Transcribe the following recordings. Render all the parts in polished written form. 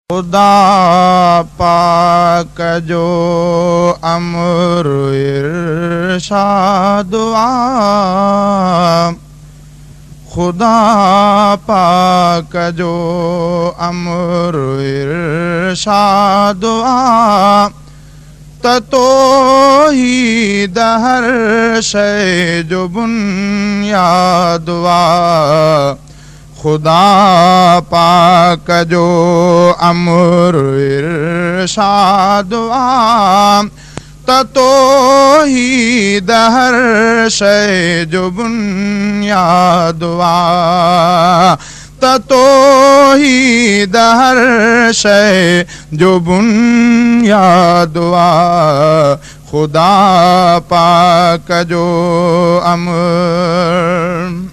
खुदा पाक जो अमर इरशाद खुदा पाक जो अमर इरशाद तौहीद हर शय जो बुनियाद खुदा पाक जो अमर इरशाद तौहीद हर शय जो बुनियाद तौहीद हर शय जो बुनियाद खुदा पाक जो अमर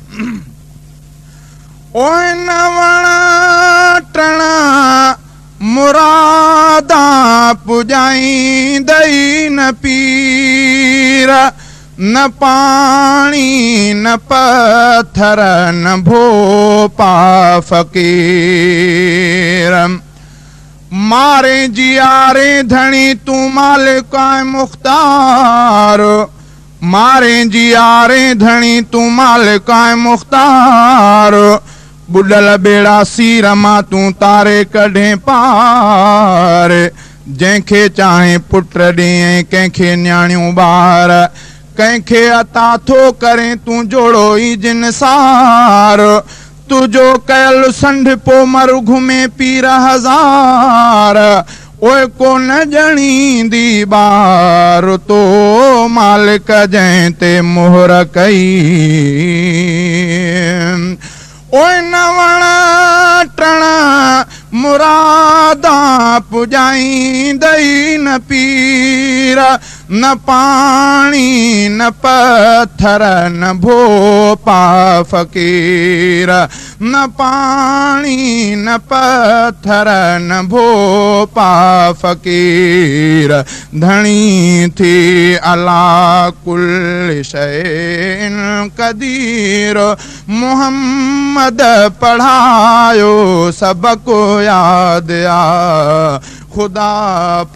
ओए नवणा टणा मुरादा पुजाई दई न पीर न पानी न पत्थर न भोपा फकीर मारे जियारे धनी तू मालिक मुख्तार मारे जियारे धनी तू मालिक मुख्तार बुडल बेड़ा सीर मां तू तारे कढे पार जंहिंखे चाहे पुट ॾिए कंहिंखे न्याणियूं ॿार कंहिंखे अता थो करे तू जोड़ो ई जिनसार तुझो कयल संढ पो मरु घुमे पीर हज़ार ओए को न ॼणींदी ॿार तो मालिक जंहिं ते मोहर कई ओए नवण टण मुरादा पुजाई दई न पीर न पानी न पत्थर न भोपा फकीर न पानी न पत्थर न भोपा फकीर धनी थी अला कुल शैन कदीर मोहम्मद पढ़ायो सबको याद आ खुदा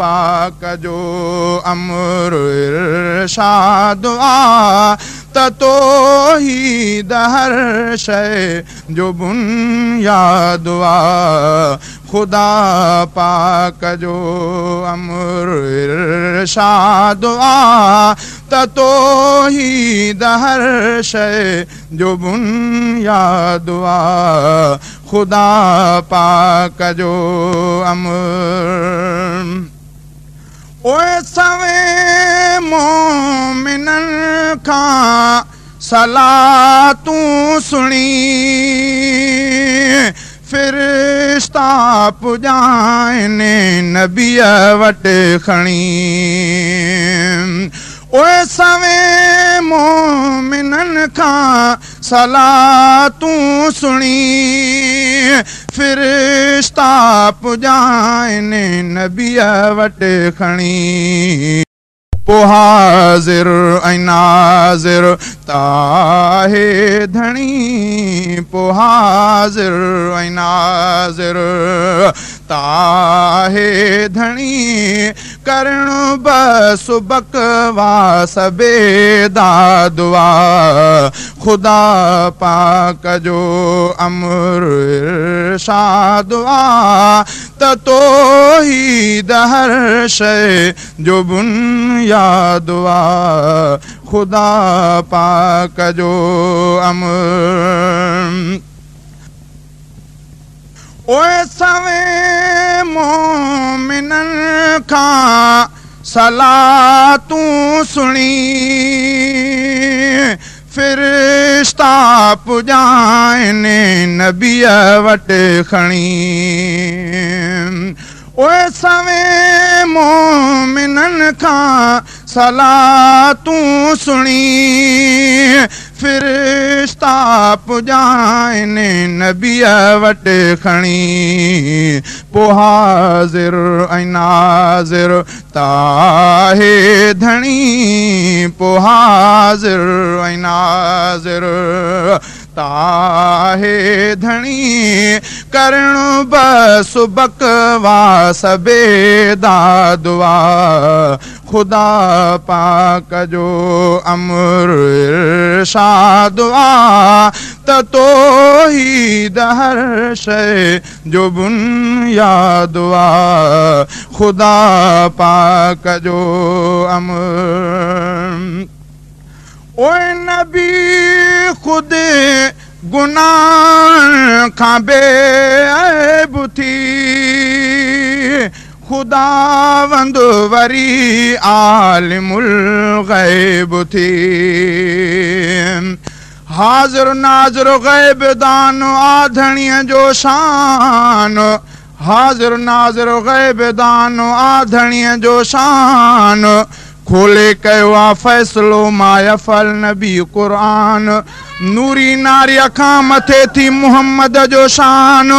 पाक जो अमर इरशाद तौहीद हर शय जो बुनियाद खुदा पाक जो अमर इरशाद तौहीद हर शय जो बुनियाद खुदा पाक जो अमर ओए सवे मोमिनन खां सलातूं सुणी फिरिश्ता पुॼाइनि नबीअ वटि खणी ओए सवे मोमिनन खां सलातूं सुणी फिरिश्ता पुॼाइनि नबीअ वटि खणी पो हाज़िर ऐं नाज़िर ताहे धणी पो हाज़िर ऐं नाज़िर ताहे धणी करणु बस बकवास बेदाद खुदा पाक जो अमर इरशाद तौहीद हर शय जो बुनियाद खुदा पाक जो अमर ओए सवे मोमिनन खां सलातूं सुणी फिरिश्ता पुॼाइनि नबीअ वटि खणी ओए सवे मोमिनन खां सलातूं सुणी फिरिश्ता पुॼाइनि नबीअ वटि खणी पो हाज़िर ऐं नाज़िर ताहे धणी पो हाज़िर ऐं नाज़िर ताहे धणी करण बस बकवास बेदा दुआ खुदा पाक जो अमर इरशाद आ त तौहीद हर शइ जो बुनियाद आ खुदा पाक जो अमर ओए नबी खुद गुनाह खां बेअब थी खुदावंद वरी आलिमुल गैब थी हाज़िर नाज़िर गैब दान आधणीअ जो शान हाज़िर नाज़िर गैब दान आधणीअ जो शान खोले कयो आहे फ़ैसिलो मायफल नबी क़ुरान नूरी नारी खां मथे थी मुहम्मद जो शान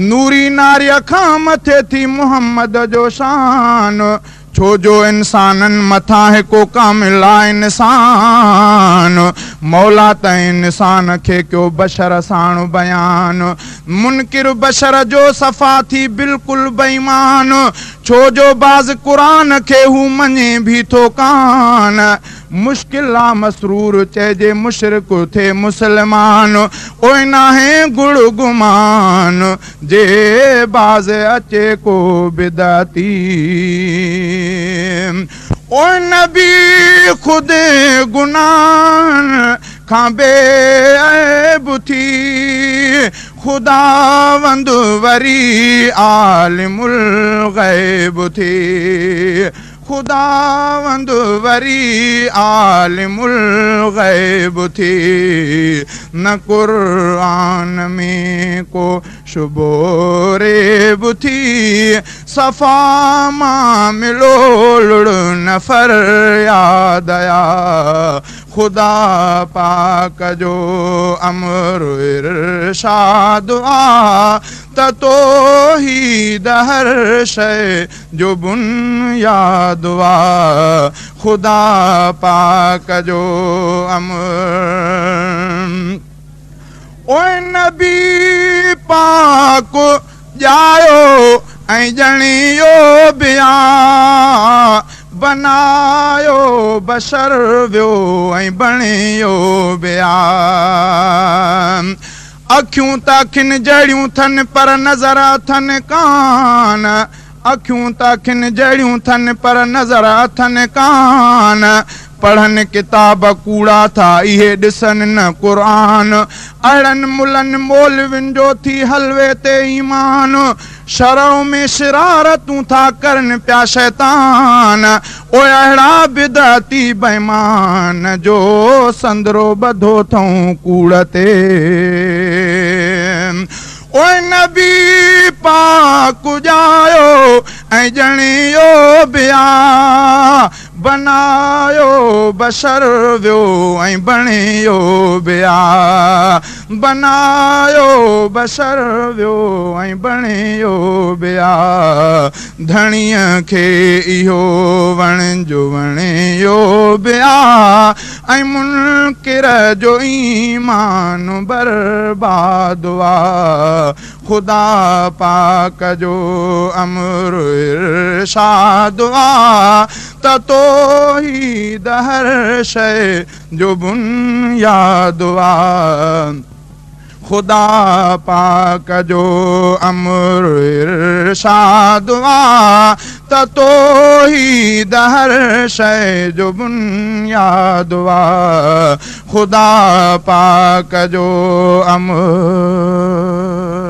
नूरी नारी खां मथे थी मुहम्मद जो शान छो जो इंसाननि मथां हिकु कामिल आहे इंसान मौला त इंसान खे कयो बशर साण बयान मुनकिर बशर जो सफ़ा थी बिल्कुलु बेईमान छो जो बाज़ क़ुरान खे हू मञे भी थो कान मुश्किल आहे मसरूर चइजे मुशरिक थे मुस्लमान ओए नाहे गुड़ गुमान जे बाज़ अचे को बिदाती ओए नबी खुद गुनाह खां बेअब थी खुदावंद वरी आलिमुल गैब थी खुदावंद वरी आलिमुल गैब थी न क़ुरान में को शुबो रेब थी सफ़ा मां मिलो लुड़ नफ़र याद आया खुदा पाक जो अमर इरशाद आ त तौहीद हर शइ जो बुनियाद आ खुदा पाक जो अमर ओए नबी पाक जायो ऐं ॼणियो बिया बनायो बशर वियो ऐं बणियो बिया अखियूं त अखियुनि जहिड़ियूं थन पर नज़र अथनि कान अखियूं त अखियुनि जहिड़ियूं थन पर नज़र अथनि कान पढ़नि किताब कूड़ा था इहे ॾिसनि न क़ुरान अहिड़नि मुलनि मौलवियुनि जो थी हलवे ते ईमान शरउ में शरारतूं था करनि पिया शैतान ओए अहिड़ा बिदअती बेईमान जो संदरो ॿधो अथऊं कूड़ ते ओए नबी पाक जायो ऐं ॼणियो बिया बनायो बशर वियो ऐं बणियो बिया बनायो बशर वियो ऐं बणियो बिया धणीअ खे इहो वणिजो वणियो बिया ऐं मुनकिर जो ईमान बर्बाद आ खुदा पाक जो अमर इरशाद आ त तौहीद हर शइ जो बुनियाद आ खुदा पाक जो अमर इरशाद आ त तौहीद हर शइ जो बुनियाद आ खुदा पाक जो अमर